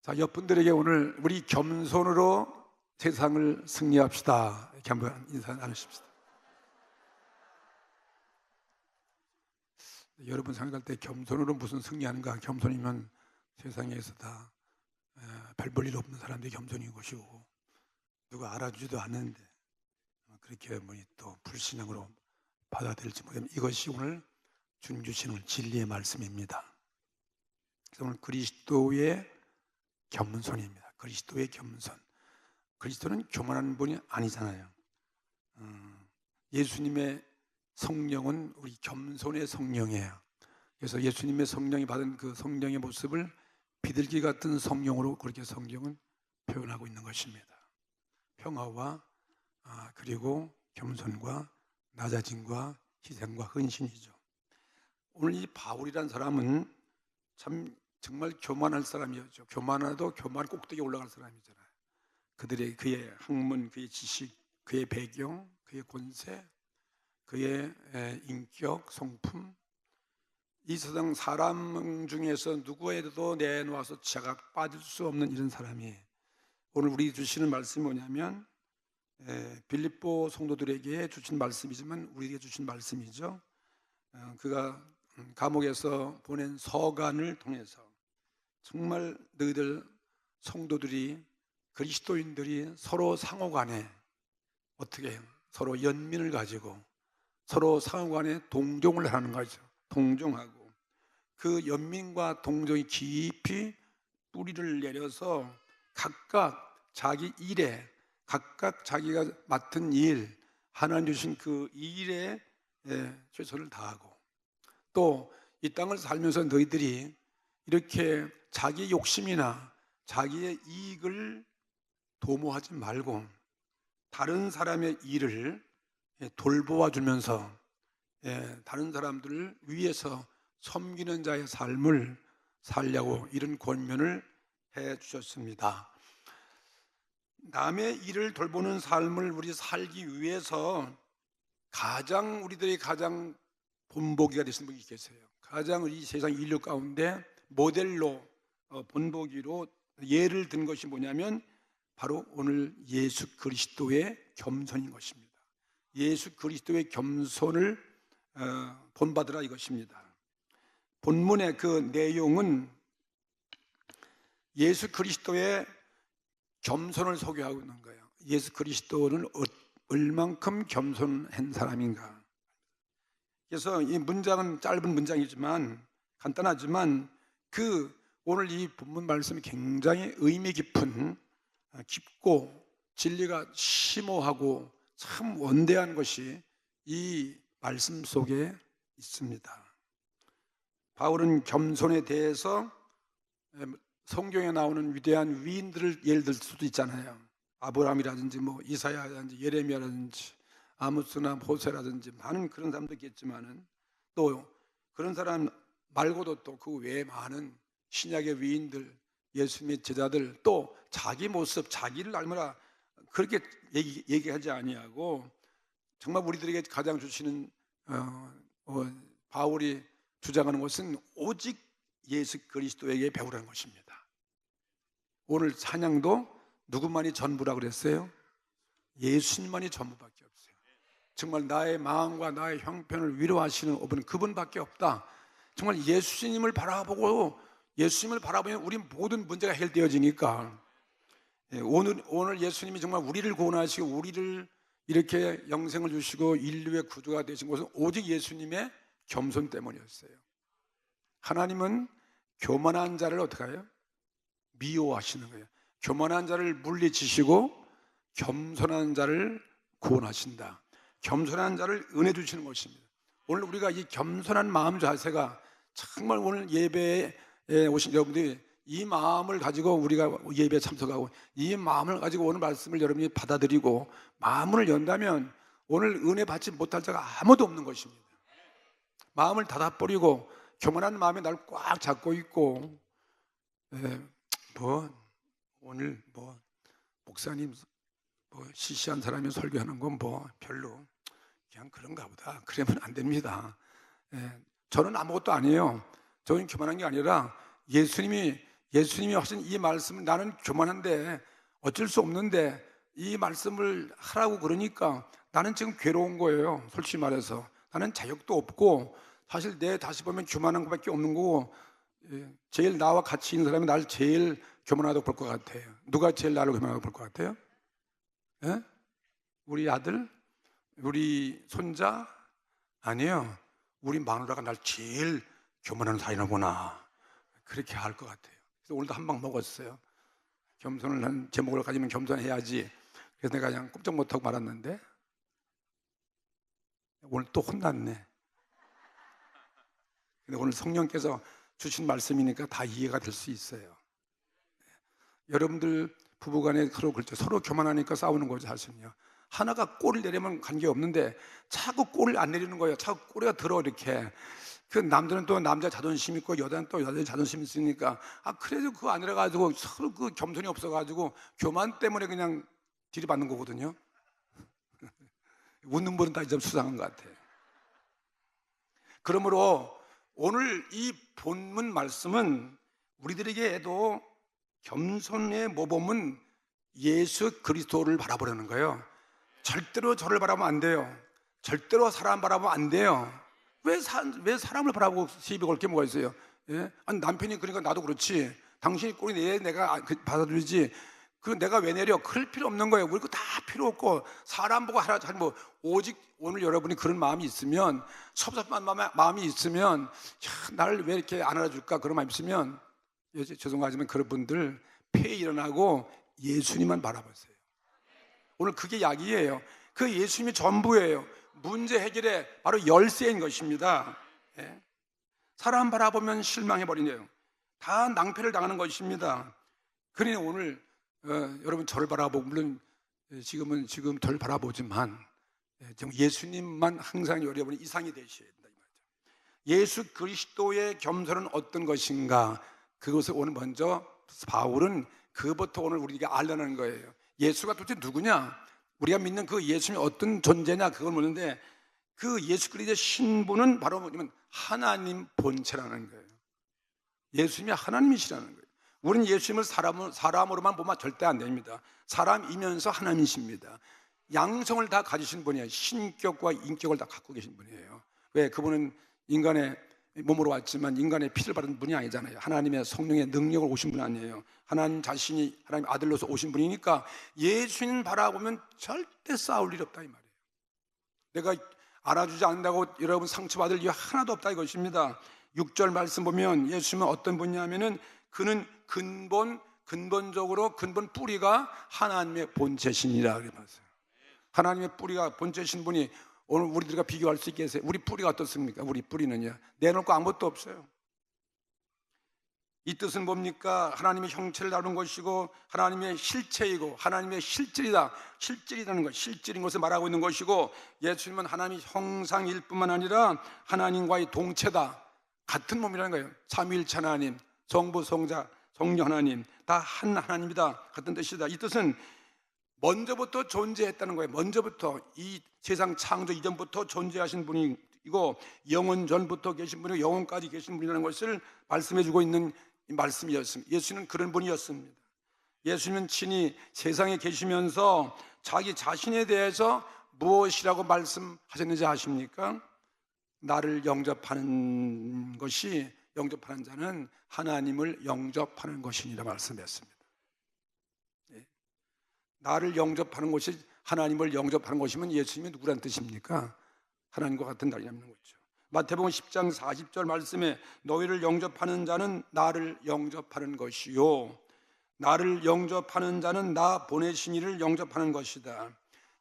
자, 옆분들에게 오늘 우리 겸손으로 세상을 승리합시다. 이렇게 한번 인사 나누십시다. 여러분 생각할 때 겸손으로 무슨 승리하는가? 겸손이면 세상에서 다 별 볼 일 없는 사람들이 겸손인 것이고, 누가 알아주지도 않는데 그렇게 또 불신앙으로 받아들일지 모르겠습니다. 이것이 오늘 주님 주시는 진리의 말씀입니다. 그래서 오늘 그리스도의 겸손입니다. 그리스도의 겸손. 그리스도는 교만한 분이 아니잖아요. 예수님의 성령은 우리 겸손의 성령이에요. 그래서 예수님의 성령이 받은 그 성령의 모습을 비둘기 같은 성령으로 그렇게 성경은 표현하고 있는 것입니다. 평화와 그리고 겸손과 낮아짐과 희생과 헌신이죠. 오늘 이 바울이라는 사람은 참 정말 교만할 사람이었죠. 교만해도 교만 꼭대기에 올라갈 사람이잖아요. 그의 학문, 그의 지식, 그의 배경, 그의 권세, 그의 인격, 성품, 이 세상 사람 중에서 누구에도 내놓아서 자각 빠질 수 없는 이런 사람이에요. 오늘 우리 주시는 말씀이 뭐냐면 빌립보 성도들에게 주신 말씀이지만 우리에게 주신 말씀이죠. 그가 감옥에서 보낸 서간을 통해서 정말 너희들 성도들이, 그리스도인들이 서로 상호간에 어떻게 해요? 서로 연민을 가지고 서로 상호간에 동정을 하는 거죠. 동정하고 그 연민과 동정이 깊이 뿌리를 내려서 각각 자기 일에, 각각 자기가 맡은 일, 하나님 주신 그 일에 최선을 다하고, 또 이 땅을 살면서 너희들이 이렇게 자기 욕심이나 자기의 이익을 도모하지 말고 다른 사람의 일을 돌보아 주면서 다른 사람들을 위해서 섬기는 자의 삶을 살려고 이런 권면을 해 주셨습니다. 남의 일을 돌보는 삶을 우리 살기 위해서 우리들이 가장 본보기가 되신 분이 계세요. 가장 우리 세상 인류 가운데 모델로 본보기로 예를 든 것이 뭐냐면 바로 오늘 예수 그리스도의 겸손인 것입니다. 예수 그리스도의 겸손을 본받으라 이것입니다. 본문의 그 내용은 예수 그리스도의 겸손을 소개하고 있는 거예요. 예수 그리스도는 얼만큼 겸손한 사람인가. 그래서 이 문장은 짧은 문장이지만 간단하지만 오늘 이 본문 말씀이 굉장히 의미 깊고 진리가 심오하고 참 원대한 것이 이 말씀 속에 있습니다. 바울은 겸손에 대해서 성경에 나오는 위대한 위인들을 예를 들 수도 있잖아요. 아브라함이라든지 이사야라든지 예레미야라든지 아모스나 호세라든지 많은 그런 사람도 있겠지만은 또 그런 사람 말고도 또 그 외에 많은 신약의 위인들, 예수님의 제자들, 또 자기 모습, 자기를 닮으라 그렇게 얘기하지 아니하고 정말 우리들에게 가장 주시는 바울이 주장하는 것은 오직 예수 그리스도에게 배우라는 것입니다. 오늘 찬양도 누구만이 전부라 그랬어요? 예수님만이 전부밖에 없어요. 정말 나의 마음과 나의 형편을 위로하시는 분은 그분밖에 없다. 정말 예수님을 바라보면 우리 모든 문제가 해결되어지니까 오늘 예수님이 정말 우리를 구원하시고 우리를 이렇게 영생을 주시고 인류의 구주가 되신 것은 오직 예수님의 겸손 때문이었어요. 하나님은 교만한 자를 어떻게 해요? 미워하시는 거예요. 교만한 자를 물리치시고 겸손한 자를 구원하신다. 겸손한 자를 은혜 주시는 것입니다. 오늘 우리가 이 겸손한 마음 자세가 정말 오늘 예배에 오신 여러분들이 이 마음을 가지고 우리가 예배에 참석하고 이 마음을 가지고 오늘 말씀을 여러분이 받아들이고 마음을 연다면 오늘 은혜 받지 못할 자가 아무도 없는 것입니다. 마음을 닫아버리고 교만한 마음이 나를 꽉 잡고 있고 오늘 목사님 시시한 사람이 설교하는 건 별로 그냥 그런가 보다. 그러면 안 됩니다. 저는 아무것도 아니에요. 저는 교만한 게 아니라 예수님이 예수님이 하신 이 말씀을 나는 교만한데 어쩔 수 없는데 이 말씀을 하라고 그러니까 나는 지금 괴로운 거예요. 솔직히 말해서 나는 자격도 없고 사실 내 다시 보면 교만한 것밖에 없는 거고, 제일 나와 같이 있는 사람이 나를 제일 교만하다고 볼 것 같아요. 누가 제일 나를 교만하다고 볼 것 같아요? 예? 우리 아들? 우리 손자? 아니에요. 우리 마누라가 날 제일 교만한 사이나구나, 그렇게 할 것 같아요. 그래서 오늘도 한 방 먹었어요. 겸손을 한 제목을 가지면 겸손해야지. 그래서 내가 그냥 꼼짝 못하고 말았는데 오늘 또 혼났네. 근데 오늘 성령께서 주신 말씀이니까 다 이해가 될 수 있어요. 여러분들 부부간에 서로 그렇죠. 서로 교만하니까 싸우는 거죠, 사실은요. 하나가 꼬리를 내리면 관계없는데 자꾸 꼬리를 안 내리는 거예요. 자꾸 꼬리가 들어 이렇게. 그 남자는 또 남자 자존심 있고 여자는 또 여자 자존심 있으니까 그래도 그거 안 내려가지고 서로 그 겸손이 없어가지고 교만 때문에 그냥 들이받는 거거든요. 웃는 분은 다 좀 수상한 것 같아요. 그러므로 오늘 이 본문 말씀은 우리들에게도 겸손의 모범은 예수 그리스도를 바라보려는 거예요. 절대로 저를 바라보면 안 돼요. 절대로 사람 바라보면 안 돼요. 왜 사람을 바라보고 시비 걸 게 뭐가 있어요? 예? 아니, 남편이 그러니까 나도 그렇지. 당신이 꼬리 내 내가 받아들이지. 그 내가 왜 내려? 그럴 필요 없는 거예요. 우리 거 다 필요 없고 사람 보고 하라 잘 뭐 오직 오늘 여러분이 그런 마음이 있으면, 섭섭한 마음이 있으면, 나를 왜 이렇게 안 알아줄까 그런 마음이 있으면, 죄송하지만 그런 분들 폐에 일어나고 예수님만 바라보세요. 오늘 그게 약이에요. 그 예수님이 전부예요. 문제 해결의 바로 열쇠인 것입니다. 예. 사람 바라보면 실망해버리네요. 다 낭패를 당하는 것입니다. 그러니 오늘 여러분 저를 바라보고, 물론 지금 덜 바라보지만 예수님만 항상 여러분이 이상이 되셔야 된다 이 말이죠. 예수 그리스도의 겸손은 어떤 것인가, 그것을 오늘 먼저 바울은 그것부터 오늘 우리에게 알려는 거예요. 예수가 도대체 누구냐? 우리가 믿는 그 예수님이 어떤 존재냐 그걸 묻는데, 그 예수 그리스도의 신분은 바로 뭐냐면 하나님 본체라는 거예요. 예수님이 하나님이시라는 거예요. 우리는 예수님을 사람으로만 보면 절대 안 됩니다. 사람이면서 하나님이십니다. 양성을 다 가지신 분이에요. 신격과 인격을 다 갖고 계신 분이에요. 왜? 그분은 인간의 몸으로 왔지만 인간의 피를 받은 분이 아니잖아요. 하나님의 성령의 능력을 오신 분 아니에요. 하나님 자신이 하나님 아들로서 오신 분이니까 예수님 바라보면 절대 싸울 일이 없다 이 말이에요. 내가 알아주지 않는다고 여러분 상처받을 일 하나도 없다 이것입니다. 6절 말씀 보면 예수님은 어떤 분이냐면은 그는 근본적으로 근본 뿌리가 하나님의 본체신이라 그랬어요. 하나님의 뿌리가 본체신 분이 오늘 우리들과 비교할 수 있겠어요? 우리 뿌리가 어떻습니까? 우리 뿌리는요, 내놓을 거 아무것도 없어요. 이 뜻은 뭡니까? 하나님의 형체를 다루는 것이고 하나님의 실체이고 하나님의 실질이다. 실질이라는 것, 실질인 것을 말하고 있는 것이고, 예수님은 하나님의 형상일 뿐만 아니라 하나님과의 동체다. 같은 몸이라는 거예요. 삼위일체 하나님, 성부, 성자, 성령 하나님 다 한 하나님이다. 같은 뜻이다. 이 뜻은 먼저부터 존재했다는 거예요. 먼저부터 이 세상 창조 이전부터 존재하신 분이고 영원 전부터 계신 분이고 영원까지 계신 분이라는 것을 말씀해주고 있는 말씀이었습니다. 예수님은 그런 분이었습니다. 예수님은 친히 세상에 계시면서 자기 자신에 대해서 무엇이라고 말씀하셨는지 아십니까? 나를 영접하는 것이, 영접하는 자는 하나님을 영접하는 것이니라 말씀했습니다. 나를 영접하는 것이 하나님을 영접하는 것이면 예수님이 누구란 뜻입니까? 하나님과 같은 자라는 거죠. 마태복음 10장 40절 말씀에 너희를 영접하는 자는 나를 영접하는 것이요, 나를 영접하는 자는 나 보내신 이를 영접하는 것이다.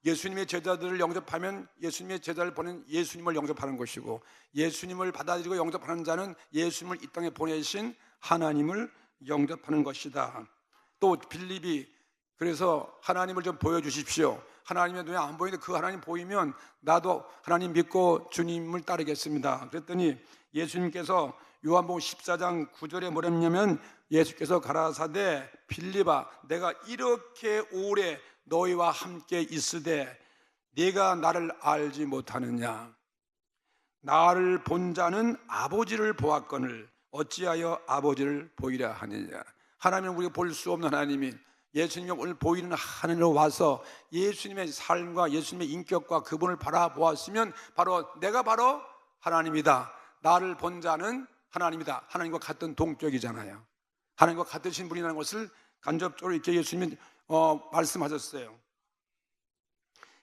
예수님의 제자들을 영접하면 예수님의 제자를 보낸 예수님을 영접하는 것이고, 예수님을 받아들이고 영접하는 자는 예수님을 이 땅에 보내신 하나님을 영접하는 것이다. 또 빌립이 그래서 하나님을 좀 보여주십시오. 하나님의 눈에 안 보이는데 그 하나님 보이면 나도 하나님 믿고 주님을 따르겠습니다. 그랬더니 예수님께서 요한복음 14장 9절에 뭐랬냐면, 예수께서 가라사대 빌립아 내가 이렇게 오래 너희와 함께 있으되 네가 나를 알지 못하느냐? 나를 본 자는 아버지를 보았거늘 어찌하여 아버지를 보이려 하느냐? 하나님은 우리가 볼 수 없는 하나님이 예수님이 오늘 보이는 하늘로 와서 예수님의 삶과 예수님의 인격과 그분을 바라보았으면 바로 내가 바로 하나님이다, 나를 본 자는 하나님이다, 하나님과 같은 동격이잖아요. 하나님과 같으신 분이라는 것을 간접적으로 이렇게 예수님이 말씀하셨어요.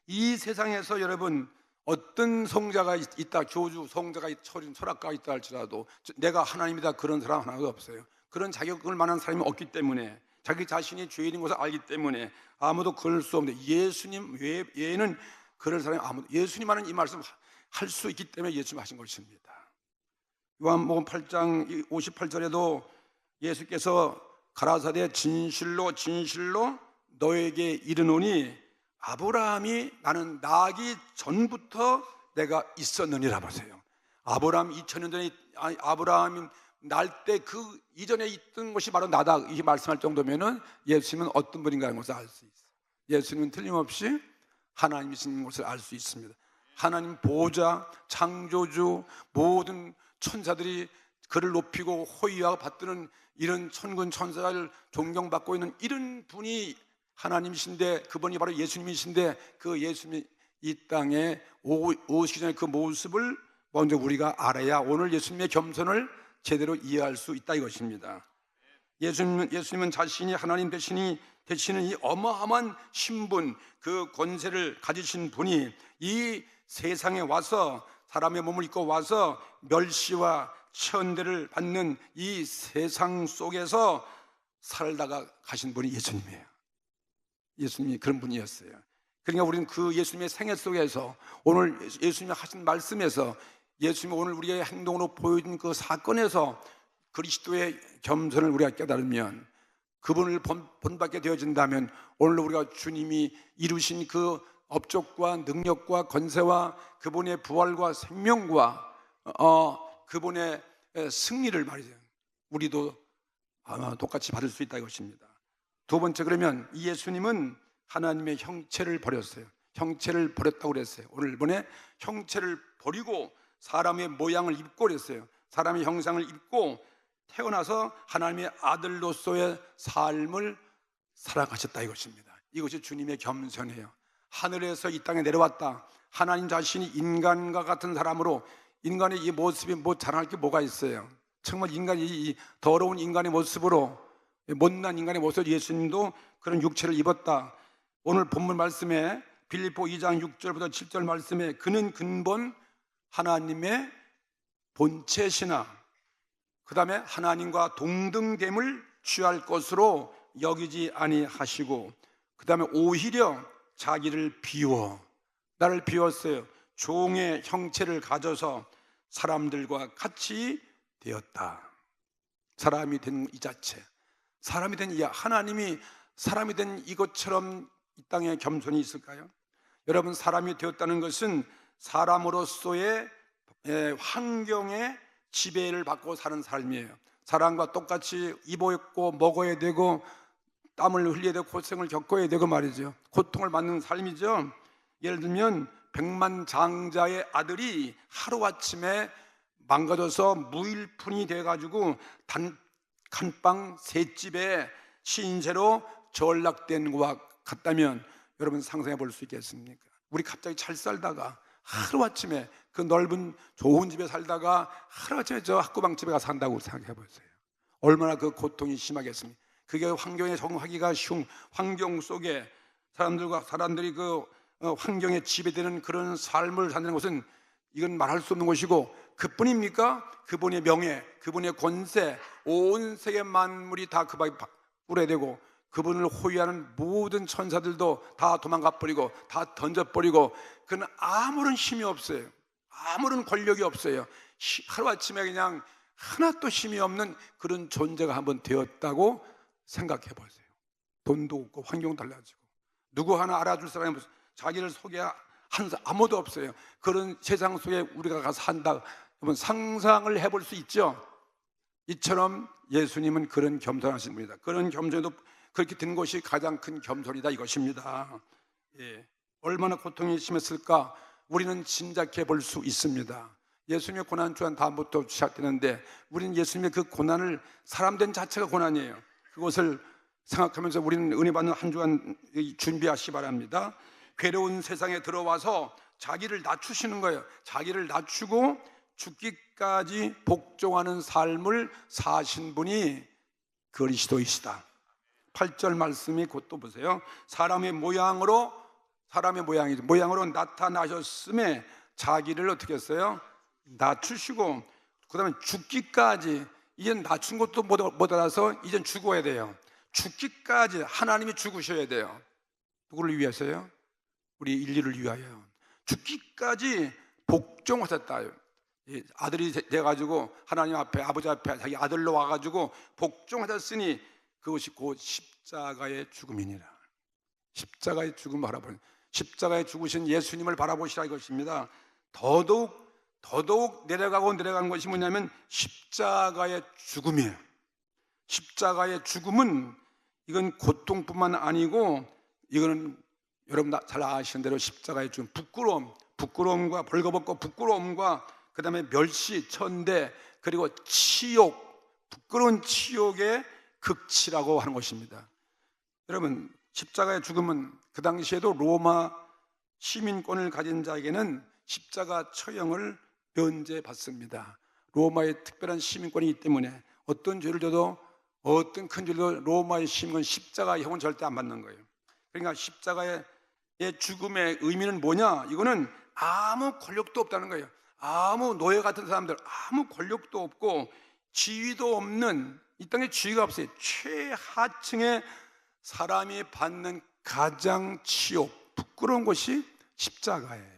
이 세상에서 여러분 어떤 성자가 있다, 교주, 성자가 철학가가 있다 할지라도 내가 하나님이다 그런 사람 하나도 없어요. 그런 자격을 만한 사람이 없기 때문에, 자기 자신이 죄인인 것을 알기 때문에 아무도 그럴 수 없는데, 예수님 외에는 그럴 사람이 아무도, 예수님만은 이 말씀 할 수 있기 때문에 예수님 하신 것입니다. 요한복음 8장 58절에도 예수께서 가라사대 진실로 진실로 너에게 이르노니 아브라함이 나는 나기 전부터 내가 있었느니라. 보세요. 아브라함 2000년 전에 아브라함이 날 때 그 이전에 있던 것이 바로 나다, 이렇게 말씀할 정도면은 예수님은 어떤 분인가 하는 것을 알 수 있어요. 예수님은 틀림없이 하나님이신 것을 알 수 있습니다. 하나님 보호자, 창조주, 모든 천사들이 그를 높이고 호위하고 받드는 이런 천군 천사를 존경받고 있는 이런 분이 하나님이신데, 그분이 바로 예수님이신데, 그 예수님이 이 땅에 오시기 전에 그 모습을 먼저 우리가 알아야 오늘 예수님의 겸손을 제대로 이해할 수 있다 이것입니다. 예수님은 자신이 하나님 되시는 이 어마어마한 신분, 그 권세를 가지신 분이 이 세상에 와서 사람의 몸을 입고 와서 멸시와 천대를 받는 이 세상 속에서 살다가 가신 분이 예수님이에요. 예수님이 그런 분이었어요. 그러니까 우리는 그 예수님의 생애 속에서, 오늘 예수님이 하신 말씀에서, 예수님이 오늘 우리의 행동으로 보여준 그 사건에서 그리스도의 겸손을 우리가 깨달으면, 그분을 본받게 되어진다면, 오늘 우리가 주님이 이루신 그 업적과 능력과 권세와 그분의 부활과 생명과 그분의 승리를 말이죠, 우리도 아마 똑같이 받을 수 있다 이것입니다. 두 번째, 그러면 이 예수님은 하나님의 형체를 버렸어요. 형체를 버렸다고 그랬어요. 오늘 이번에 형체를 버리고 사람의 모양을 입고 그랬어요. 사람의 형상을 입고 태어나서 하나님의 아들로서의 삶을 살아가셨다 이것입니다. 이것이 주님의 겸손이에요. 하늘에서 이 땅에 내려왔다. 하나님 자신이 인간과 같은 사람으로, 인간의 이 모습이 뭐 자랑할 게 뭐가 있어요? 정말 인간이, 이 더러운 인간의 모습으로, 못난 인간의 모습으로 예수님도 그런 육체를 입었다. 오늘 본문 말씀에 빌립보 2장 6절부터 7절 말씀에 그는 근본 하나님의 본체시나 그 다음에 하나님과 동등됨을 취할 것으로 여기지 아니하시고, 그 다음에 오히려 자기를 비워, 나를 비웠어요. 종의 형체를 가져서 사람들과 같이 되었다. 사람이 된 이 자체, 사람이 된 이 하나님이 사람이 된 이것처럼 이 땅에 겸손이 있을까요? 여러분, 사람이 되었다는 것은 사람으로서의 환경에 지배를 받고 사는 삶이에요. 사람과 똑같이 입어입고 먹어야 되고 땀을 흘려야 되고 고생을 겪어야 되고 말이죠. 고통을 받는 삶이죠. 예를 들면 백만장자의 아들이 하루아침에 망가져서 무일푼이 돼가지고 단칸방 세 집에 신세로 전락된 것과 같다면 여러분 상상해 볼 수 있겠습니까? 우리 갑자기 잘 살다가 하루아침에 그 넓은 좋은 집에 살다가 하루아침에 저 학구방집에 가서 산다고 생각해 보세요. 얼마나 그 고통이 심하겠습니까? 그게 환경에 적응하기가 쉬운 환경 속에 사람들이 그 환경에 지배되는 그런 삶을 산다는 것은 이건 말할 수 없는 것이고, 그뿐입니까? 그분의 명예, 그분의 권세, 온 세계 만물이 다 그 뿔에 대고 그분을 호위하는 모든 천사들도 다 도망가 버리고 다 던져버리고, 그는 아무런 힘이 없어요. 아무런 권력이 없어요. 하루아침에 그냥 하나도 힘이 없는 그런 존재가 한번 되었다고 생각해 보세요. 돈도 없고 환경도 달라지고 누구 하나 알아줄 사람이 자기를 소개한 사람 아무도 없어요. 그런 세상 속에 우리가 가서 산다, 여러분 상상을 해볼 수 있죠. 이처럼 예수님은 그런 겸손하신 분이다. 그런 겸손도 그렇게 된 것이 가장 큰 겸손이다 이것입니다. 예. 얼마나 고통이 심했을까 우리는 짐작해 볼 수 있습니다. 예수님의 고난 주한 다음부터 시작되는데, 우리는 예수님의 그 고난을, 사람 된 자체가 고난이에요. 그것을 생각하면서 우리는 은혜 받는 한 주간 준비하시기 바랍니다. 괴로운 세상에 들어와서 자기를 낮추시는 거예요. 자기를 낮추고 죽기까지 복종하는 삶을 사신 분이 그리스도이시다. 8절 말씀이 곧 또 보세요. 사람의 모양으로 나타나셨음에 자기를 어떻게 했어요? 낮추시고, 그 다음에 죽기까지, 이제 낮춘 것도 못 알아서 이젠 죽어야 돼요. 죽기까지 하나님이 죽으셔야 돼요. 누구를 위해서요? 우리 인류를 위하여 죽기까지 복종하셨다. 아들이 돼가지고 하나님 앞에, 아버지 앞에 자기 아들로 와가지고 복종하셨으니 그것이 곧 십자가의 죽음이니라. 십자가의 죽음을 바라보는, 십자가에 죽으신 예수님을 바라보시라 이것입니다. 더더욱 내려가는 것이 뭐냐면 십자가의 죽음이에요. 십자가의 죽음은 이건 고통뿐만 아니고, 이거는 여러분 잘 아시는 대로 십자가의 죽음, 부끄러움과 벌거벗고 부끄러움과 그 다음에 멸시, 천대, 그리고 치욕, 부끄러운 치욕의 극치라고 하는 것입니다. 여러분, 십자가의 죽음은 그 당시에도 로마 시민권을 가진 자에게는 십자가 처형을 면제받습니다. 로마의 특별한 시민권이기 때문에 어떤 죄를 져도, 어떤 큰 죄를 져도 로마의 시민은 십자가형은 절대 안 받는 거예요. 그러니까 십자가의 죽음의 의미는 뭐냐? 이거는 아무 권력도 없다는 거예요. 아무 노예 같은 사람들, 아무 권력도 없고 지위도 없는, 이 땅에 지위가 없어요. 최하층의 사람이 받는 가장 치욕, 부끄러운 것이 십자가예요.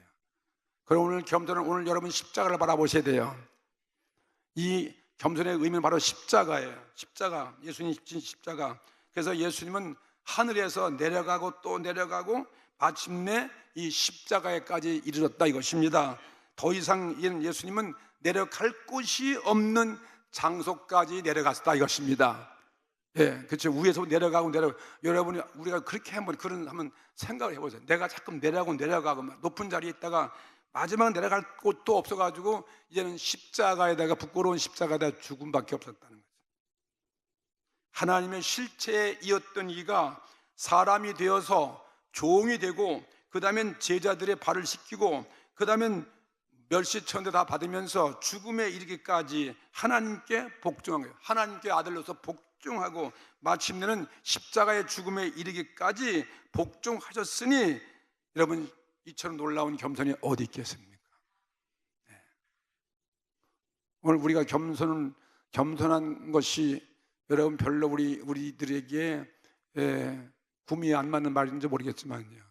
그럼 오늘 여러분 십자가를 바라보셔야 돼요. 이 겸손의 의미는 바로 십자가예요. 십자가, 예수님 진 십자가. 그래서 예수님은 하늘에서 내려가고 또 내려가고 마침내 이 십자가에까지 이르렀다 이것입니다. 더 이상 예수님은 내려갈 곳이 없는 장소까지 내려갔다 이것입니다. 예, 그렇죠. 위에서 내려가고. 여러분이, 우리가 그렇게 한번 생각을 해보세요. 내가 자꾸 내려가고 높은 자리에 있다가 마지막 내려갈 곳도 없어가지고 이제는 십자가에다가, 부끄러운 십자가에다가 죽음밖에 없었다는 거죠. 하나님의 실체이었던 이가 사람이 되어서 종이 되고, 그 다음엔 제자들의 발을 씻기고, 그 다음엔 멸시천대 다 받으면서 죽음에 이르기까지 하나님께 복종한 거예요. 하나님께 아들로서 복종하고 마침내는 십자가의 죽음에 이르기까지 복종하셨으니, 여러분, 이처럼 놀라운 겸손이 어디 있겠습니까? 네. 오늘 우리가 겸손한 것이 여러분 별로 우리들에게 구미에 안 맞는 말인지 모르겠지만요,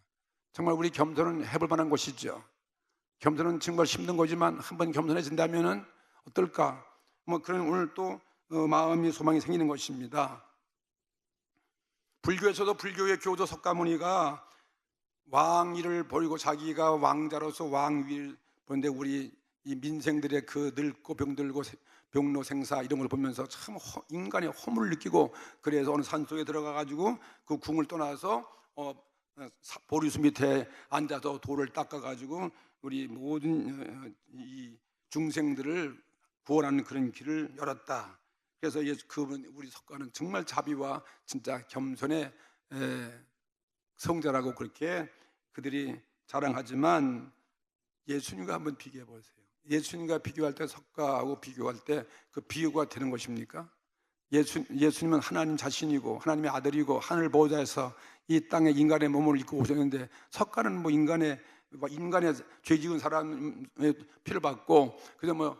정말 우리 겸손은 해볼 만한 것이죠. 겸손은 정말 힘든 거지만 한번 겸손해진다면 어떨까? 그런 오늘 또 마음이, 소망이 생기는 것입니다. 불교에서도 불교의 교조 석가모니가 왕위를 버리고 자기가 왕자로서 왕위를 보는데, 우리 이 민생들의 그 늙고 병들고 병로생사 이런 걸 보면서 참 인간의 허물을 느끼고, 그래서 어느 산속에 들어가 가지고 그 궁을 떠나서 보리수 밑에 앉아서 돌을 닦아 가지고 우리 모든 이 중생들을 구원하는 그런 길을 열었다. 그래서 우리 석가는 정말 자비와 진짜 겸손의 성자라고 그렇게 그들이 자랑하지만, 예수님과 한번 비교해 보세요. 예수님과 비교할 때, 석가하고 비교할 때 그 비교가 되는 것입니까? 예수님은 하나님 자신이고 하나님의 아들이고 하늘 보좌에서 이 땅에 인간의 몸을 입고 오셨는데, 석가는 인간의 죄 지은 사람의 피를 받고 그저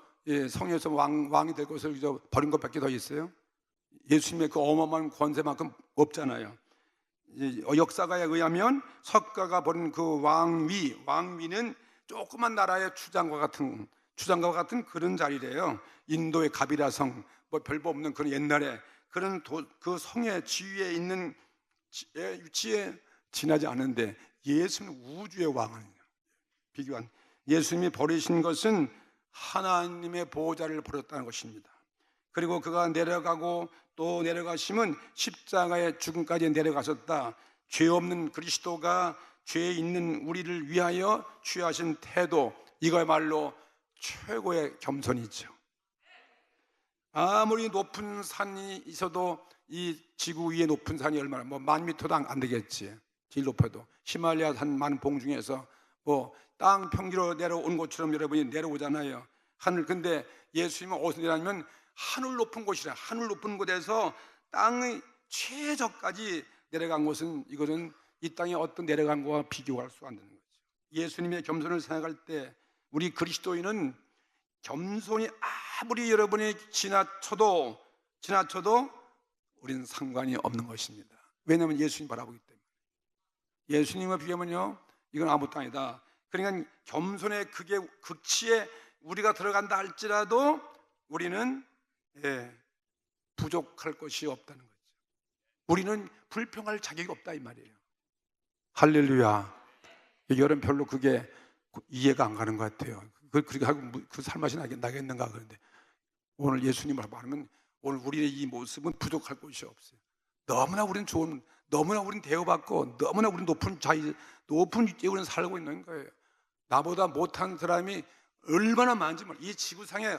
성에서 왕이 될 것을 버린 것밖에 더 있어요? 예수님의 그 어마어마한 권세만큼 없잖아요. 역사가에 의하면 석가가 버린 그 왕위는 조그만 나라의 추장과 같은 그런 자리래요. 인도의 가비라성, 별거 없는 그런 옛날에 그런 그 성의 지위에 있는 위치에 지나지 않은데, 예수는 우주의 왕을 비교한, 예수님이 버리신 것은 하나님의 보호자를 버렸다는 것입니다. 그리고 그가 내려가고 또 내려가심은 십자가의 죽음까지 내려가셨다. 죄 없는 그리스도가 죄 있는 우리를 위하여 취하신 태도, 이거야말로 최고의 겸손이죠. 아무리 높은 산이 있어도 이 지구 위에 높은 산이 얼마나 뭐 10,000m도 안 되겠지. 제일 높아도 히말라야 산 많은 봉 중에서 뭐 땅 평지로 내려온 것처럼 여러분이 내려오잖아요. 하늘. 근데 예수님은 어디서 내려냐면 하늘 높은 곳이라. 하늘 높은 곳에서 땅의 최저까지 내려간 곳은 이것은 이 땅에 어떤 내려간 것과 비교할 수 안 되는 거죠. 예수님의 겸손을 생각할 때 우리 그리스도인은 겸손이 아무리 여러분이 지나쳐도 우리는 상관이 없는 것입니다. 왜냐하면 예수님 바라보기 때문에. 예수님과 비교하면요, 이건 아무것도 아니다. 그러니까 겸손의 극치에 우리가 들어간다 할지라도 우리는 부족할 것이 없다는 거죠. 우리는 불평할 자격이 없다 이 말이에요. 할렐루야. 여러분 별로 그게 이해가 안 가는 것 같아요. 그렇게 하고 그 살맛이 나겠는가 그런데 오늘 예수님을 말하면 오늘 우리의 이 모습은 부족할 것이 없어요. 너무나 우리는 너무나 우리는 대우받고 너무나 우리는 높은 위치에 우리는 살고 있는 거예요. 나보다 못한 사람이 얼마나 많은지 이 지구상에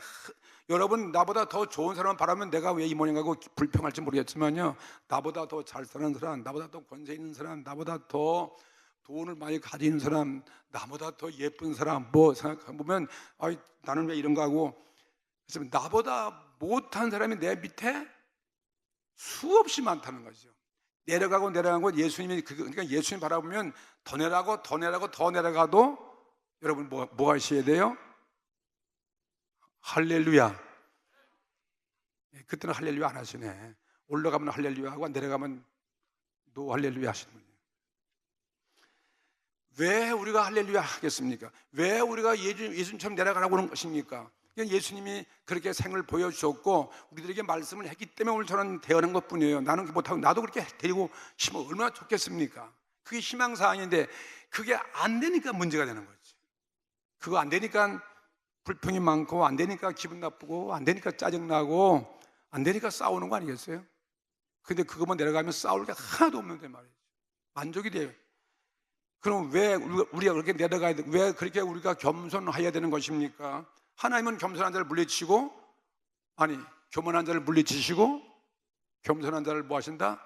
여러분 나보다 더 좋은 사람을 바라면 내가 왜 이 모양하고 불평할지 모르겠지만요, 나보다 더 잘 사는 사람, 나보다 더 권세 있는 사람, 나보다 더 돈을 많이 가진 사람, 나보다 더 예쁜 사람 뭐 생각해보면 나는 왜 이런가 하고, 그래서 나보다 못한 사람이 내 밑에 수없이 많다는 거죠. 내려가고 내려간 건 예수님이 그러니까 예수님 바라보면 더 내려가고 더 내려가고 더 내려가도 여러분 뭐 하셔야 돼요? 할렐루야. 그때는 할렐루야 안 하시네. 올라가면 할렐루야 하고 내려가면 노 할렐루야 하시는 분이에요. 왜 우리가 할렐루야 하겠습니까? 왜 우리가 예수님처럼 내려가라고 하는 것입니까? 예수님이 그렇게 생을 보여주셨고 우리들에게 말씀을 했기 때문에 오늘 저는 대하는 것뿐이에요. 나는 못하고 나도 그렇게 데리고 심으면 얼마나 좋겠습니까? 그게 희망사항인데 그게 안 되니까 문제가 되는 거지. 그거 안 되니까 불평이 많고 안 되니까 기분 나쁘고 안 되니까 짜증나고 안 되니까 싸우는 거 아니겠어요? 근데 그것만 내려가면 싸울 게 하나도 없는데 말이에요. 만족이 돼요. 그럼 왜 우리가 그렇게 내려가야 돼? 왜 그렇게 우리가 겸손해야 되는 것입니까? 하나님은 겸손한 자를 물리치고 교만한 자를 물리치시고 겸손한 자를 뭐 하신다?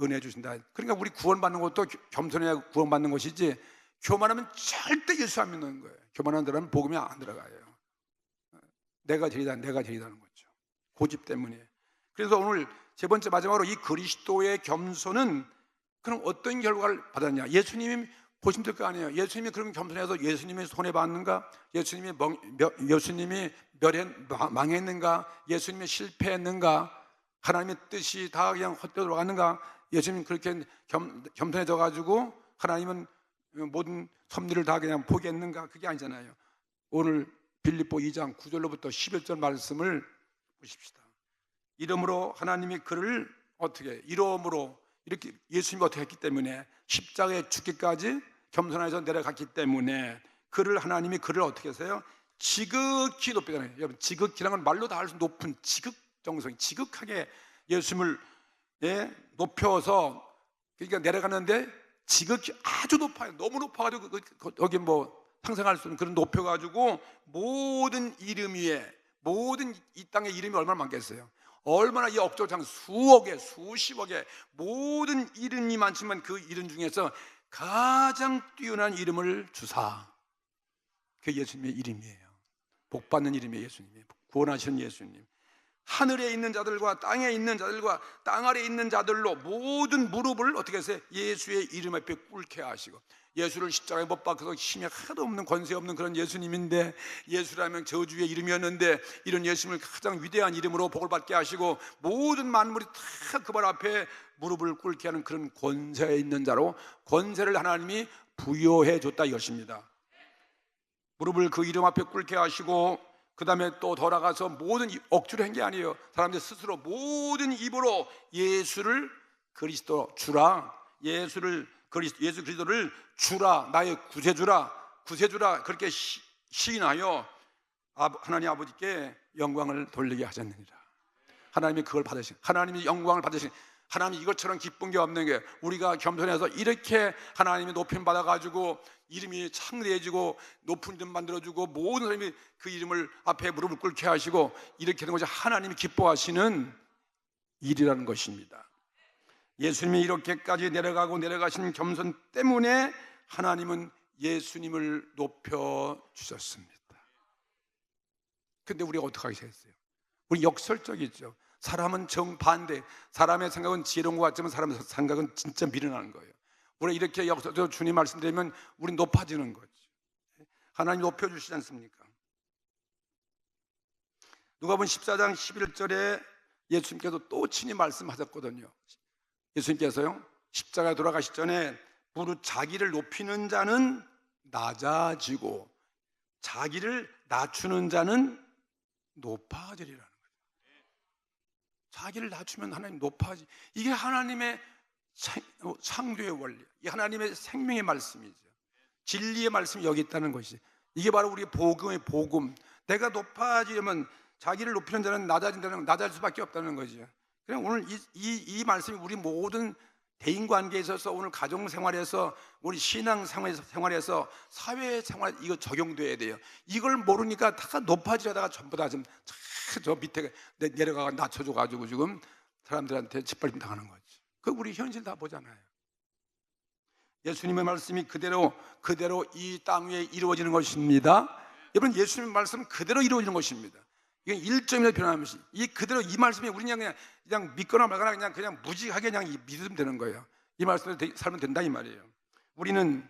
은혜 주신다. 그러니까 우리 구원받는 것도 겸손해야 구원받는 것이지 교만하면 절대 예수 안 믿는 거예요. 교만한 사람은 복음이 안 들어가요. 내가 제일이다는 거죠. 고집 때문에. 그래서 오늘 세 번째 마지막으로 이 그리스도의 겸손은 그럼 어떤 결과를 받았냐? 예수님이 보시면 될 거 아니에요. 예수님이 그럼 겸손해서 예수님이 손해봤는가? 예수님이 망했는가? 예수님이 실패했는가? 하나님의 뜻이 다 그냥 헛되어 들어갔는가? 예수님이 그렇게 겸손해져 가지고 하나님은 모든 섭리를 다 그냥 포기했는가? 그게 아니잖아요. 오늘 빌립보 2장 9절로부터 11절 말씀을 보십시다. 이러므로 하나님이 그를 어떻게 이러므로 이렇게 예수님이 어떻게 했기 때문에 십자가에 죽기까지 겸손해서 내려갔기 때문에 하나님이 그를 어떻게 했어요? 지극히 높이잖아요. 여러분 지극히라는 건 말로 다 할 수 높은 지극정성, 지극하게 예수님을 높여서 그러니까 내려가는데 지극히 아주 높아요. 너무 높아가지고 여기 뭐 상상할 수 없는 그런 높여가지고 모든 이름 위에 모든 이 땅의 이름이 얼마나 많겠어요? 얼마나 이 억조장 수억에 수십억에 모든 이름이 많지만 그 이름 중에서 가장 뛰어난 이름을 주사. 그게 예수님의 이름이에요. 복받는 이름이에요. 예수님이 구원하시는 예수님. 하늘에 있는 자들과 땅에 있는 자들과 땅 아래에 있는 자들로 모든 무릎을 어떻게 하세요? 예수의 이름 앞에 꿇게 하시고, 예수를 십자가에 못 박혀서 힘이 하나도 없는 권세 없는 그런 예수님인데, 예수라면 저주의 이름이었는데 이런 예수님을 가장 위대한 이름으로 복을 받게 하시고 모든 만물이 다 그 발 앞에 무릎을 꿇게 하는 그런 권세에 있는 자로 권세를 하나님이 부여해 줬다 이것입니다. 무릎을 그 이름 앞에 꿇게 하시고 그 다음에 또 돌아가서 모든 억지로 한 게 아니에요. 사람들 스스로 모든 입으로 예수를 그리스도 주라, 예수 그리스도를 주라, 나의 구세주라 그렇게 시인하여 하나님 아버지께 영광을 돌리게 하셨느니라. 하나님이 그걸 받으신, 하나님이 영광을 받으신, 하나님 이것처럼 기쁜 게 없는 게 우리가 겸손해서 이렇게 하나님이 높임 받아가지고 이름이 창대해지고 높은 이름 만들어주고 모든 사람이 그 이름을 앞에 무릎을 꿇게 하시고 이렇게 하는 것이 하나님이 기뻐하시는 일이라는 것입니다. 예수님이 이렇게까지 내려가신 겸손 때문에 하나님은 예수님을 높여주셨습니다. 근데 우리가 어떻게 하겠어요? 우리 역설적이죠. 사람은 정반대, 사람의 생각은 지혜로운 것 같지만 사람의 생각은 진짜 미련한 거예요. 우리가 이렇게 역설적으로 주님 말씀드리면 우리 높아지는 거죠. 하나님 높여주시지 않습니까? 누가복음 14장 11절에 예수님께서 또 친히 말씀하셨거든요. 예수님께서요, 십자가에 돌아가시기 전에 무릇 자기를 높이는 자는 낮아지고 자기를 낮추는 자는 높아지리라는 거예요. 자기를 낮추면 하나님 높아지. 이게 하나님의 창조의 원리, 이 하나님의 생명의 말씀이죠. 진리의 말씀이 여기 있다는 것이, 이게 바로 우리 복음의 복음. 내가 높아지려면 자기를 높이는 자는 낮아질 수밖에 없다는 거죠. 그냥 오늘 이 말씀이 우리 모든 대인관계에 있어서, 오늘 가정생활에서, 우리 신앙생활에서, 사회생활 이거 적용돼야 돼요. 이걸 모르니까 다 높아지려다가 전부 다 지금 저 밑에 내려가가 낮춰줘가지고 지금 사람들한테 짓밟힘 당하는 거지. 그 우리 현실 다 보잖아요. 예수님의 말씀이 그대로 이 땅 위에 이루어지는 것입니다. 여러분, 예수님의 말씀은 그대로 이루어지는 것입니다. 이건 1점이라도 변함없이 그대로 이 말씀이 우리는 그냥 믿거나 말거나 그냥 무지하게 그냥 믿으면 되는 거예요. 이 말씀을 살면 된다 이 말이에요. 우리는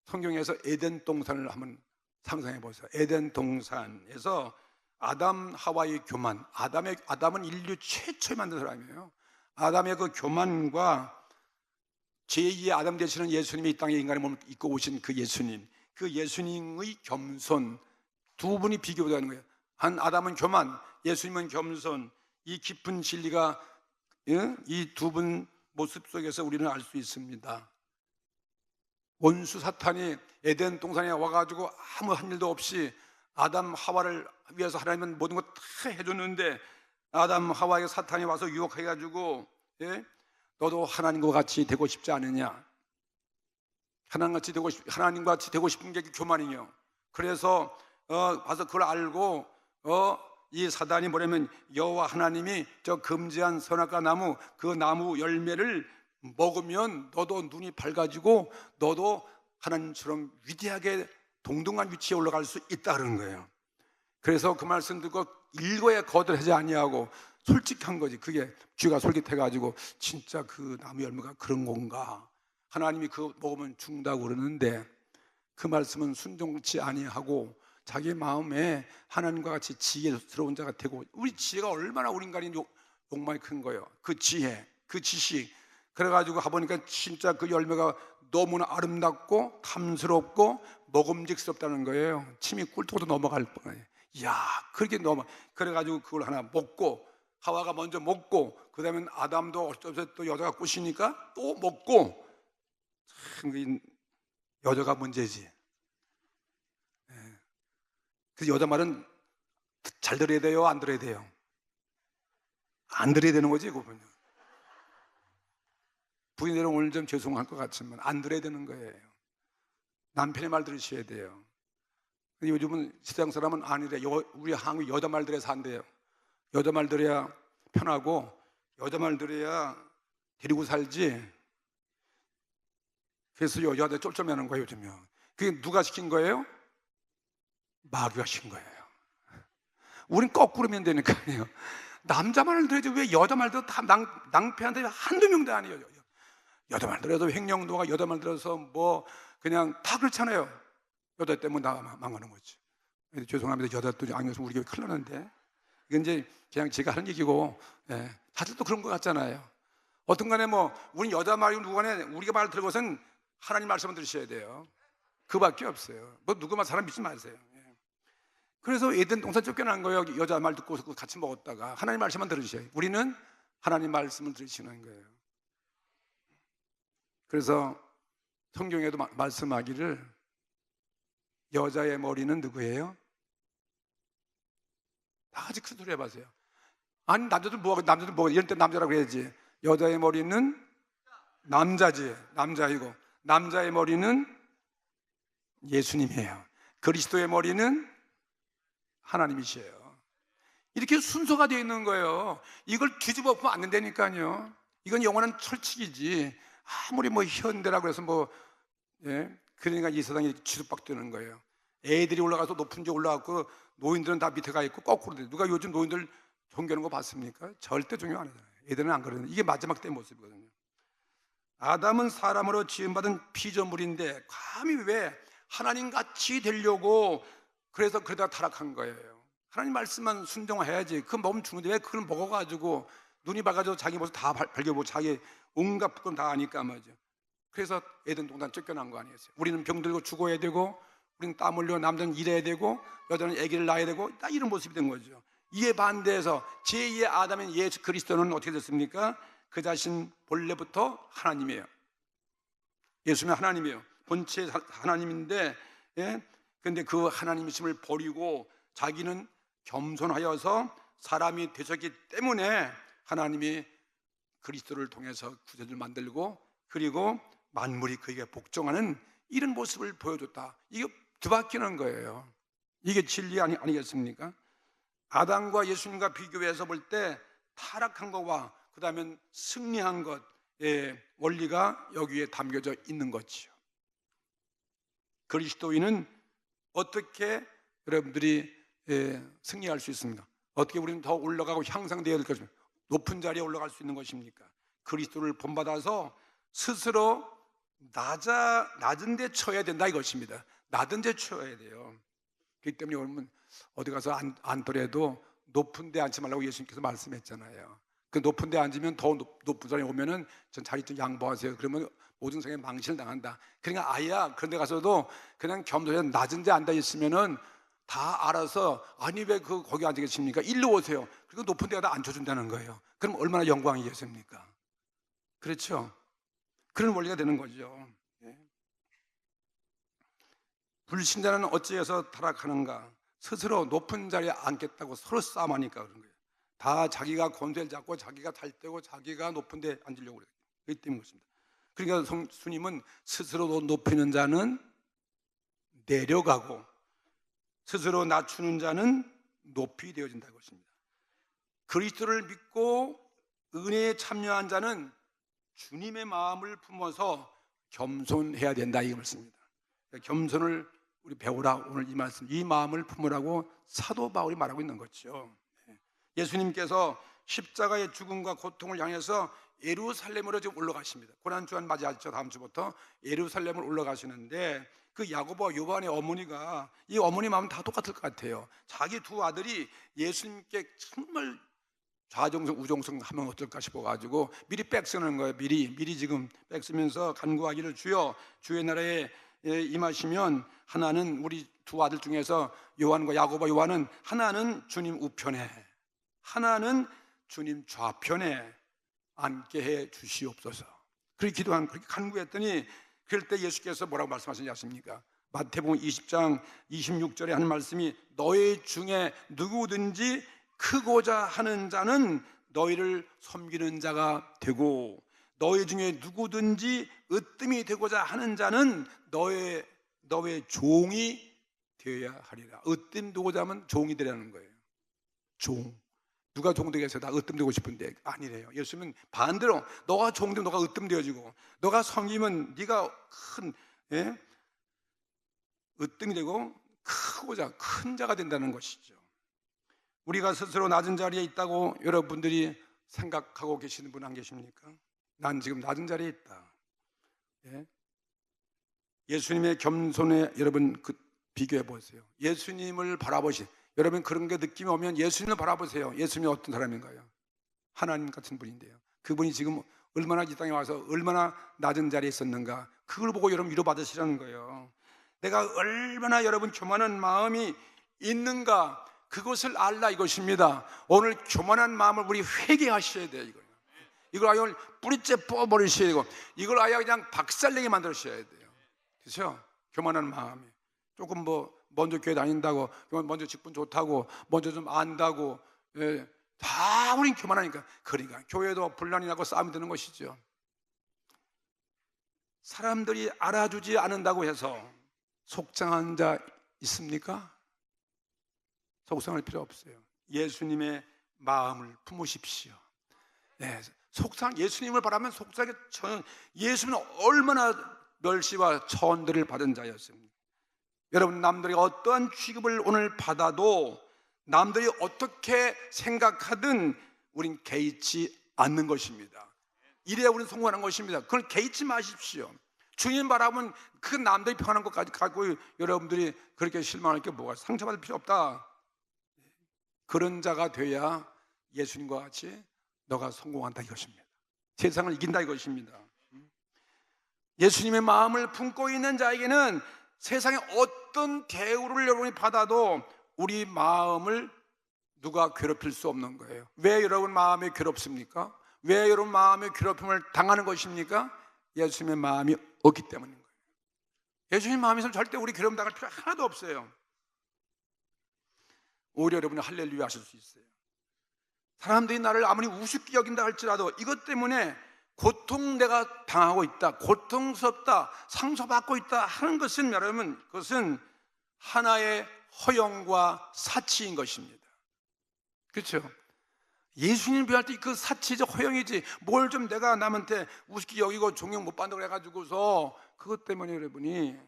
성경에서 에덴 동산을 한번 상상해 보세요. 에덴 동산에서 아담 하와의 교만, 아담은 인류 최초에 만든 사람이에요. 아담의 그 교만과 제2의 아담 되시는 예수님이 이 땅에 인간의 몸을 입고 오신 그 예수님의 겸손, 두 분이 비교되는 거예요. 한 아담은 교만, 예수님은 겸손. 이 깊은 진리가 이 두 분 모습 속에서 우리는 알 수 있습니다. 원수 사탄이 에덴 동산에 와가지고 아무 한 일도 없이 아담 하와를 위해서 하나님은 모든 것 다 해줬는데, 아담 하와에게 사탄이 와서 유혹해가지고 너도 하나님과 같이 되고 싶지 않느냐, 하나님과 같이 되고 싶은 게 교만이요. 그래서 와서 그걸 알고 이 사단이 뭐냐면, 여호와 하나님이 저 금지한 선악과 나무, 그 나무 열매를 먹으면 너도 눈이 밝아지고 너도 하나님처럼 위대하게 동등한 위치에 올라갈 수 있다 그러는 거예요. 그래서 그 말씀 듣고 일거에 거절하지 아니하고 솔직한 거지. 그게 귀가 솔깃해가지고 진짜 그 나무 열매가 그런 건가, 하나님이 그거 먹으면 죽는다고 그러는데, 그 말씀은 순종치 아니하고 자기 마음에 하나님과 같이 지혜스러운 자가 되고, 우리 지혜가 얼마나 우리 인간이 욕망이 큰 거예요. 그 지혜, 그 지식. 그래가지고 가보니까 진짜 그 열매가 너무나 아름답고 탐스럽고 먹음직스럽다는 거예요. 침이 꿀떡도 넘어갈 뻔해요. 이야, 그렇게 그래가지고 그걸 하나 먹고, 하와가 먼저 먹고, 그 다음에 아담도 어쩌서 또 여자가 꼬시니까 또 먹고. 참, 여자가 문제지. 그래서 여자 말은 잘 들어야 돼요, 안 들어야 돼요? 안 들어야 되는 거지, 그분은. 부인들은 오늘 좀 죄송할 것 같지만 안 들어야 되는 거예요. 남편의 말 들으셔야 돼요. 근데 요즘은 세상 사람은 아니래. 우리 한국 여자 말 들어야 한대요. 여자 말 들어야 편하고, 여자 말 들어야 데리고 살지. 그래서 여자한테 쫄쫄매는 거예요, 요즘요. 그게 누가 시킨 거예요? 마귀가 시킨 거예요. 우린 거꾸로 하면 되는 거 아니에요. 남자 말을 들어야지 왜 여자 말 들어도 다 낭패한테 한두 명도 아니에요. 여자 말 들어도 횡령도가, 여자 말 들어서 뭐 그냥 다 그렇잖아요. 여자 때문에 나 망하는 거지. 죄송합니다. 여자 또 아니어서 우리 교회 큰일 나는데, 이건 이제 그냥 제가 하는 얘기고, 다들 또 그런 것 같잖아요. 어떤 간에 뭐 우리 여자 말이 누구 간에 우리가 말 들고선 하나님 말씀을 들으셔야 돼요. 그밖에 없어요. 뭐 누구만 사람 믿지 마세요. 그래서 에덴 동산 쫓겨난 거예요. 여자 말 듣고 같이 먹었다가 하나님 말씀만 들으셔요. 우리는 하나님 말씀을 들으시는 거예요. 그래서 성경에도 말씀하기를, 여자의 머리는 누구예요? 다 같이 큰 소리 해보세요. 아니 남자들 뭐하고, 이럴 때 남자라고 해야지. 여자의 머리는 남자지, 남자이고 남자의 머리는 예수님이에요. 그리스도의 머리는 하나님이시에요. 이렇게 순서가 되어 있는 거예요. 이걸 뒤집어 보면 안 된다니까요. 이건 영원한 철칙이지. 아무리 뭐 현대라고 해서 그러니까 이 세상이 뒤죽박죽되는 거예요. 애들이 올라가서 높은 데 올라갔고 노인들은 다 밑에 가 있고 거꾸로 돼. 누가 요즘 노인들 존경하는 거 봤습니까? 절대 존경 안 하잖아요. 애들은 안 그러는데 이게 마지막 때의 모습이거든요. 아담은 사람으로 지음받은 피조물인데 감히 왜 하나님같이 되려고 그래서 그러다 타락한 거예요. 하나님 말씀만 순종해야지. 그 먹으면 죽는데 왜 그걸 먹어가지고 눈이 밝아져서 자기 모습 다 발견보고 자기 온갖 부끄럼 다 아니까 말이죠. 그래서 에덴 동산 쫓겨난 거 아니겠어요? 우리는 병들고 죽어야 되고 우리는 땀 흘려 남자는 일해야 되고 여자는 아기를 낳아야 되고 딱 이런 모습이 된 거죠. 이에 반대해서 제2의 아담인 예수 그리스도는 어떻게 됐습니까? 그 자신 본래부터 하나님이에요. 예수는 하나님이에요. 본체 하나님인데 근데 그 하나님이심을 버리고 자기는 겸손하여서 사람이 되셨기 때문에 하나님이 그리스도를 통해서 구세주를 만들고 그리고 만물이 그에게 복종하는 이런 모습을 보여줬다. 이게 뒤바뀌는 거예요. 이게 진리 아니겠습니까? 아담과 예수님과 비교해서 볼 때 타락한 것과 그 다음에 승리한 것의 원리가 여기에 담겨져 있는 거지요. 그리스도인은 어떻게 여러분들이 승리할 수 있습니까? 어떻게 우리는 더 올라가고 향상되어야 될 것입니까? 높은 자리에 올라갈 수 있는 것입니까? 그리스도를 본받아서 스스로 낮은 데 쳐야 된다 이것입니다. 낮은 데 쳐야 돼요. 그렇기 때문에 여러분 어디 가서 앉더라도 높은 데 앉지 말라고 예수님께서 말씀했잖아요. 그 높은 데 앉으면 더 높은 사람이 오면은 전 자리 좀 양보하세요. 그러면 모든 생에 망신을 당한다. 그러니까 아야 그런 데 가서도 그냥 겸손해서 낮은 데 앉아 있으면은 다 알아서 아니 왜 거기 앉아 계십니까? 일로 오세요. 그리고 높은 데다 앉혀준다는 거예요. 그럼 얼마나 영광이겠습니까? 그렇죠? 그런 원리가 되는 거죠. 불신자는 어찌해서 타락하는가? 스스로 높은 자리에 앉겠다고 서로 싸움하니까 그런 거예요. 다 자기가 권세를 잡고 자기가 잘 때고 자기가 높은 데 앉으려고 그래요. 그렇기 때문인 것입니다. 그러니까 주님은 스스로 높이는 자는 내려가고 스스로 낮추는 자는 높이 되어진다는 것입니다. 그리스도를 믿고 은혜에 참여한 자는 주님의 마음을 품어서 겸손해야 된다 이 말씀입니다. 겸손을 우리 배우라. 오늘 이 말씀, 이 마음을 품으라고 사도 바울이 말하고 있는 거죠. 예수님께서 십자가의 죽음과 고통을 향해서 예루살렘으로 지금 올라가십니다. 고난주간 맞이하죠. 다음 주부터 예루살렘을 올라가시는데 그 야고보와 요한의 어머니가 이 어머니 마음은 다 똑같을 것 같아요. 자기 두 아들이 예수님께 정말 좌정성 우정성 하면 어떨까 싶어가지고 미리 빽쓰는 거예요. 미리 지금 빽쓰면서 간구하기를 주여 주의 나라에 임하시면 하나는 우리 두 아들 중에서 요한과 야고보 요한은 하나는 주님 우편에 하나는 주님 좌편에 앉게 해 주시옵소서. 그렇게 그렇게 간구했더니 그럴 때 예수께서 뭐라고 말씀하시는지 아십니까? 마태복음 20장 26절에 하는 말씀이 너희 중에 누구든지 크고자 하는 자는 너희를 섬기는 자가 되고 너희 중에 누구든지 으뜸이 되고자 하는 자는 너의 종이 되어야 하리라. 으뜸 되고자 하면 종이 되라는 거예요. 종. 누가 종되겠어요? 다 으뜸되고 싶은데 아니래요. 예수님은 반대로 너가 종되면 너가 으뜸되어지고 너가 섬기면 네가 큰 으뜸이 되고 크고자 큰 자가 된다는 것이죠. 우리가 스스로 낮은 자리에 있다고 여러분들이 생각하고 계시는 분 안 계십니까? 난 지금 낮은 자리에 있다. 예수님의 겸손에 여러분 비교해 보세요. 예수님을 바라보시. 여러분 그런 게 느낌이 오면 예수님을 바라보세요. 예수님이 어떤 사람인가요? 하나님 같은 분인데요. 그분이 지금 얼마나 이 땅에 와서 얼마나 낮은 자리에 있었는가. 그걸 보고 여러분 위로받으시라는 거예요. 내가 얼마나 여러분 교만한 마음이 있는가 그것을 알라 이것입니다. 오늘 교만한 마음을 우리 회개하셔야 돼요. 이걸 아예 뿌리째 뽑아버리셔야 되고 이걸 아예 그냥 박살내게 만들으셔야 돼요. 그렇죠? 교만한 마음이 조금 먼저 교회 다닌다고 먼저 직분 좋다고 먼저 좀 안다고 다 우린 교만하니까. 그러니까 교회도 분란이 나고 싸움이 되는 것이죠. 사람들이 알아주지 않는다고 해서 속상한 자 있습니까? 속상할 필요 없어요. 예수님의 마음을 품으십시오. 네, 예수님을 바라면 속상하게. 예수님은 얼마나 멸시와 천대를 받은 자였습니까? 여러분, 남들이 어떠한 취급을 오늘 받아도 남들이 어떻게 생각하든 우린 개의치 않는 것입니다. 이래야 우리는 성공하는 것입니다. 그걸 개의치 마십시오. 주님 바라보면 그 남들이 평하는 것까지 갖고 여러분들이 그렇게 실망할 게 뭐가, 상처받을 필요 없다. 그런 자가 돼야 예수님과 같이 너가 성공한다 이것입니다. 세상을 이긴다 이것입니다. 예수님의 마음을 품고 있는 자에게는 세상에 어떤 대우를 여러분이 받아도 우리 마음을 누가 괴롭힐 수 없는 거예요. 왜 여러분 마음이 괴롭습니까? 왜 여러분 마음의 괴롭힘을 당하는 것입니까? 예수님의 마음이 없기 때문인 거예요. 예수님 마음이 있으면 절대 우리 괴롭힘 당할 필요 하나도 없어요. 오히려 여러분이 할렐루야 하실 수 있어요. 사람들이 나를 아무리 우습게 여긴다 할지라도 이것 때문에 고통 내가 당하고 있다, 고통스럽다, 상처받고 있다 하는 것은, 여러분, 그것은 하나의 허영과 사치인 것입니다. 그렇죠? 예수님 비할 때 그 사치죠, 허영이지. 뭘 좀 내가 남한테 우습게 여기고 존경 못 받는다고 해가지고서 그것 때문에 여러분이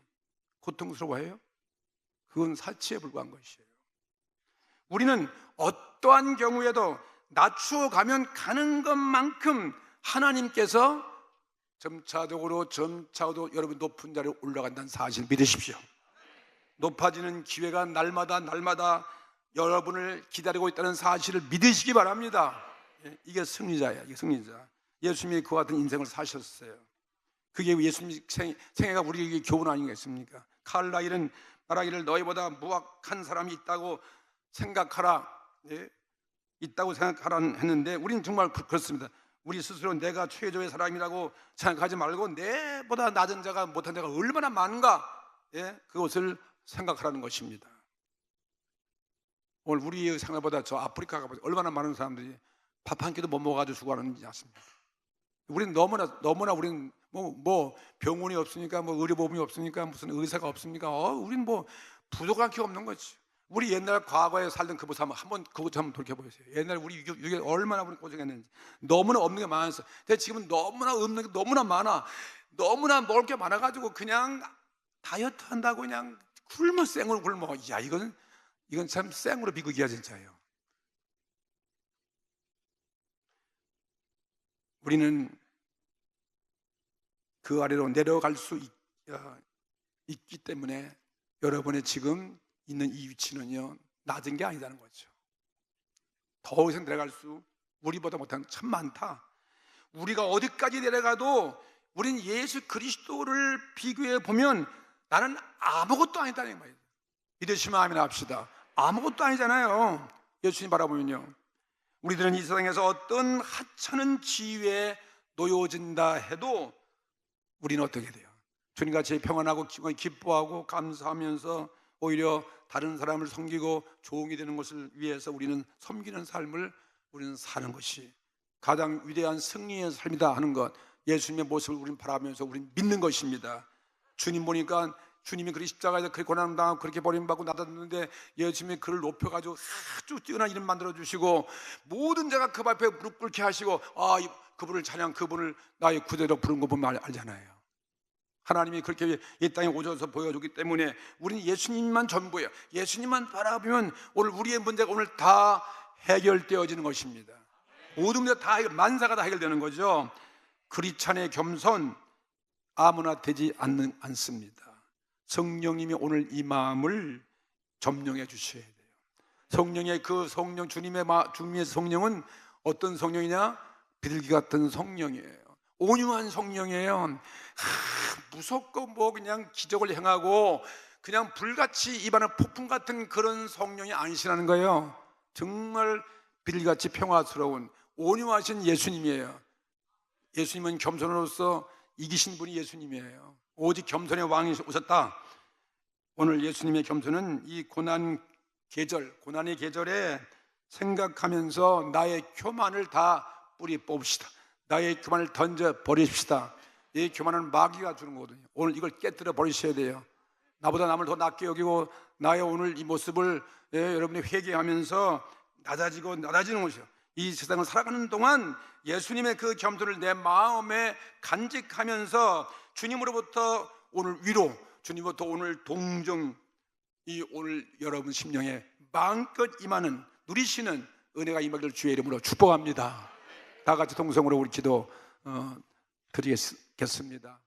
고통스러워해요? 그건 사치에 불과한 것이에요. 우리는 어떠한 경우에도 낮추어 가면 가는 것만큼 하나님께서 점차적으로 여러분 높은 자리에 올라간다는 사실을 믿으십시오. 높아지는 기회가 날마다 여러분을 기다리고 있다는 사실을 믿으시기 바랍니다. 이게 승리자야. 이게 승리자. 예수님이 그와 같은 인생을 사셨어요. 그게 예수님 생애가 우리에게 교훈 아니겠습니까? 칼라일은 말하기를 너희보다 무악한 사람이 있다고 생각하라. 있다고 생각하라 했는데 우리는 정말 그렇습니다. 우리 스스로 내가 최고의 사람이라고 생각하지 말고 내보다 낮은 자가, 못한 자가 얼마나 많은가, 그것을 생각하라는 것입니다. 오늘 우리의 생각보다 저 아프리카 가보세요. 얼마나 많은 사람들이 밥 한 끼도 못 먹어가지고 죽어가는지 아십니까? 우리는 너무나 우리는 뭐 병원이 없으니까, 뭐 의료보험이 없으니까, 무슨 의사가 없습니까? 우리는 뭐 부족한 게 없는 거지. 우리 옛날 과거에 살던 그곳 한번 돌이켜보세요. 옛날 우리 6.25 얼마나 우리 고생했는지. 너무나 없는 게 많았어. 근데 지금은 너무나 없는 게 너무나 많아. 너무나 먹을 게 많아가지고 그냥 다이어트 한다고 그냥 굶어, 생으로 굶어. 야, 이건 참 생으로 비극이야 진짜요. 우리는 그 아래로 내려갈 수 있기 때문에 여러분의 지금 있는 이 위치는요, 낮은 게 아니다는 거죠. 더 이상 내려갈 수 우리보다 못한 참 많다. 우리가 어디까지 내려가도 우린 예수 그리스도를 비교해 보면 나는 아무것도 아니다는 말이에요. 믿으시면 아멘 합시다. 아무것도 아니잖아요. 예수님 바라보면요, 우리들은 이 세상에서 어떤 하찮은 지위에 놓여진다 해도 우리는 어떻게 돼요? 주님같이 평안하고 기뻐하고 감사하면서 오히려 다른 사람을 섬기고 조응이 되는 것을 위해서 우리는 섬기는 삶을 우리는 사는 것이 가장 위대한 승리의 삶이다 하는 것, 예수님의 모습을 우리는 바라면서 우리는 믿는 것입니다. 주님 보니까 주님이 그리 십자가에서 그렇게 고난당하고 그렇게 버림받고 나다는데 예수님이 그를 높여가지고 아주 뛰어난 이름 만들어주시고 모든 자가 그 앞에 무릎 꿇게 하시고 그분을 찬양, 그분을 나의 구대로 부른 거 보면 알잖아요. 하나님이 그렇게 이 땅에 오셔서 보여주기 때문에 우리는 예수님만 전부예요. 예수님만 바라보면 오늘 우리의 문제가 오늘 다 해결되어지는 것입니다. 모든 문제 다 만사가 다 해결되는 거죠. 크리스찬의 겸손 아무나 되지 않습니다. 성령님이 오늘 이 마음을 점령해 주셔야 돼요. 성령의 주님의 성령은 어떤 성령이냐? 비둘기 같은 성령이에요. 온유한 성령이에요. 무섭고 뭐 그냥 기적을 행하고 그냥 불같이 입안을 폭풍 같은 그런 성령이 아니시라는 거예요. 정말 비둘기같이 평화스러운 온유하신 예수님이에요. 예수님은 겸손으로서 이기신 분이 예수님이에요. 오직 겸손의 왕이 오셨다. 오늘 예수님의 겸손은 이 고난의 계절에 생각하면서 나의 교만을 다 뿌리 뽑읍시다. 나의 교만을 던져 버립시다. 이 교만은 마귀가 주는 거거든요. 오늘 이걸 깨뜨려 버리셔야 돼요. 나보다 남을 더 낮게 여기고 나의 오늘 이 모습을 여러분이 회개하면서 낮아지는 것이요. 이 세상을 살아가는 동안 예수님의 그 겸손을 내 마음에 간직하면서 주님으로부터 오늘 위로, 주님으로부터 오늘 동정, 이 오늘 여러분 심령에 마음껏 임하는 누리시는 은혜가 임하기를 주의 이름으로 축복합니다. 다 같이 동성으로 우리 기도 드리겠습니다.